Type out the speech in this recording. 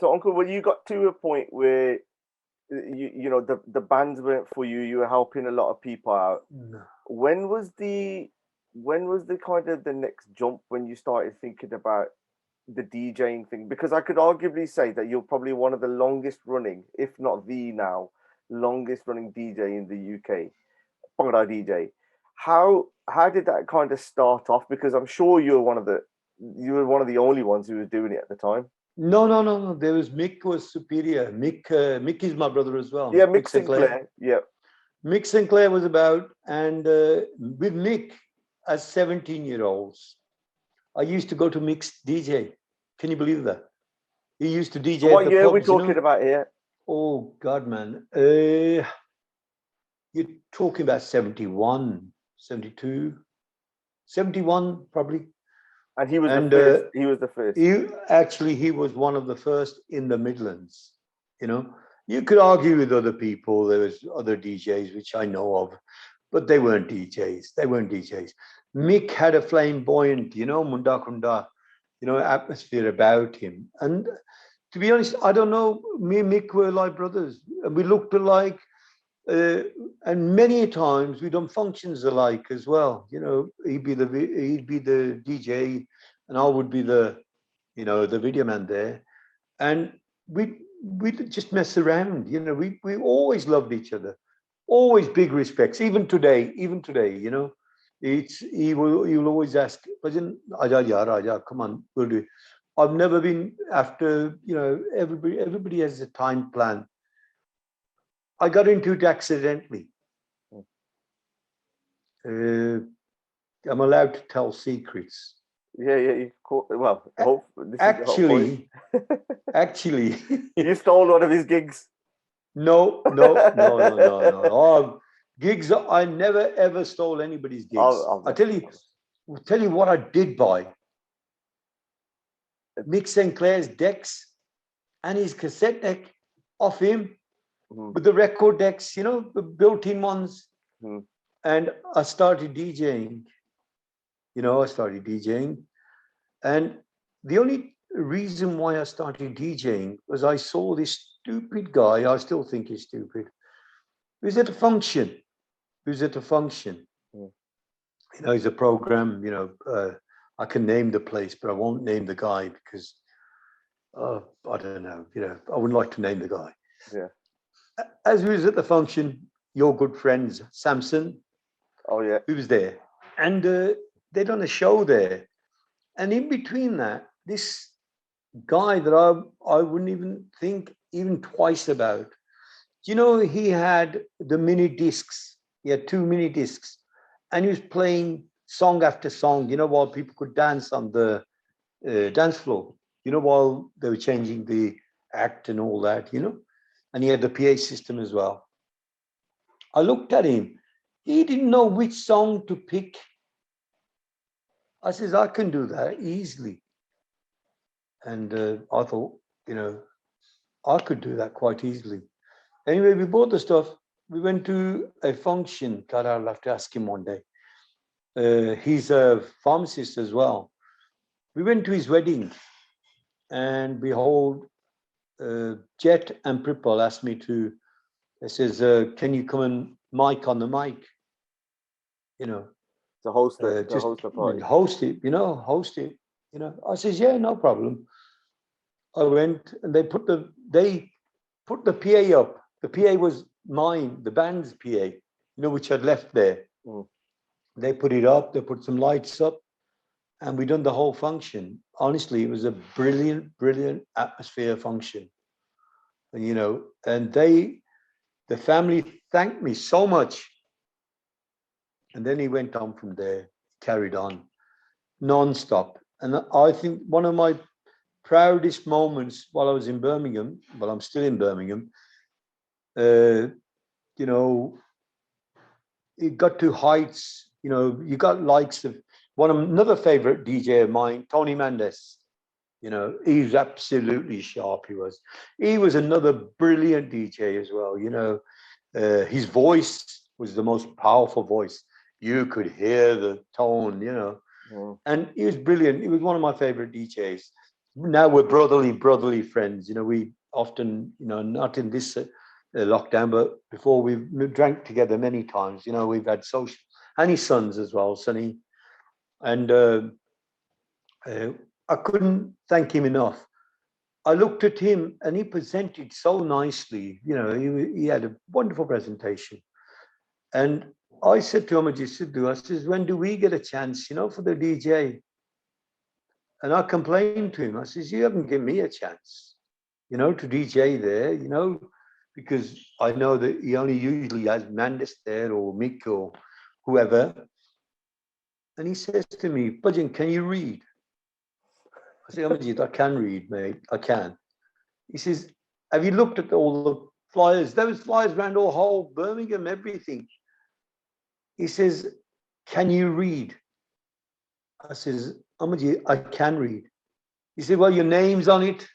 So, Uncle, when you got to a point where the bands weren't for you, you were helping a lot of people out. No. When was the kind of the next jump when you started thinking about the DJing thing? Because I could arguably say that you're probably one of the longest running, if not the now longest running DJ in the UK, Bhangra DJ. How did that kind of start off? Because I'm sure you were one of the only ones who was doing it at the time. No. There was Mick was superior. Mick is my brother as well. Yeah, Mick Sinclair. Sinclair. Yeah. Mick Sinclair was about, and with Mick as 17-year-olds, I used to go to Mick's DJ. Can you believe that? He used to DJ So at what the year are we pubs, talking about here? Oh, God, man. You're talking about 71, 72, 71 probably. And he was the first. He was the first. He was one of the first in the Midlands. You could argue with other people. There was other DJs which I know of, but they weren't DJs. Mick had a flamboyant, munda kunda, atmosphere about him. And to be honest, I don't know. Me and Mick were like brothers, and we looked alike. And many times we done functions alike as well. He'd be the DJ, and I would be the video man there, and we just mess around. We always loved each other, always big respects. Even today, he will always ask, "Bhajan, Aja, come on, we'll do it." I've never been after. Everybody has a time plan. I got into it accidentally. I'm allowed to tell secrets. Yeah. Actually, you stole one of his gigs. No. Gigs. I never ever stole anybody's gigs. I'll tell you what I did buy. Mick Sinclair's decks and his cassette deck off him. With the record decks, the built-in ones. And I started DJing. And the only reason why I started DJing was I saw this stupid guy. I still think he's stupid. He was at a function. He's a program, I can name the place, but I won't name the guy because, I don't know, I wouldn't like to name the guy. Yeah. As we was at the function, your good friends, Samson. Oh, yeah. He was there. And they done a show there. And in between that, this guy that I wouldn't even think even twice about. He had the mini discs. He had 2 mini discs. And he was playing song after song, while people could dance on the dance floor, while they were changing the act and all that, And he had the PA system as well. I looked at him. He didn't know which song to pick. I says, I can do that easily. And I thought, I could do that quite easily. Anyway, we bought the stuff. We went to a function. God, I'll have to ask him one day. He's a pharmacist as well. We went to his wedding. And behold, Jet and Pripal asked me to, they says, can you come and mic on the mic? To host the party. Host it. I says, yeah, no problem. I went and they put the PA up. The PA was mine, the band's PA, which I'd left there. They put it up, they put some lights up, and we done the whole function. Honestly, it was a brilliant, brilliant atmosphere function. And the family thanked me so much. And then he went on from there, carried on non-stop. And I think one of my proudest moments while I was in Birmingham, well, I'm still in Birmingham, it got to heights, you got likes of another favorite DJ of mine, Tony Mendes. He's absolutely sharp. He was another brilliant DJ as well. His voice was the most powerful voice. You could hear the tone, and he was brilliant. He was one of my favorite DJs. now we're brotherly friends. You know, we often, you know, not in this lockdown, but before we've drank together many times. You know, we've had social, and his sons as well, Sonny. And uh, I couldn't thank him enough. I looked at him and he presented so nicely. You know, he had a wonderful presentation. And I said to Amaji Sidhu, I says, when do we get a chance, you know, for the DJ? And I complained to him. I says, you haven't given me a chance, you know, to DJ there, you know, because I know that he only usually has Mandis there or Mick or whoever. And he says to me, Bhajan, can you read? I say, Amajit, I can read, mate. I can. He says, have you looked at all the flyers? There was flyers around all whole Birmingham, everything. He says, can you read? I says, Amajit, I can read. He said, well, your name's on it.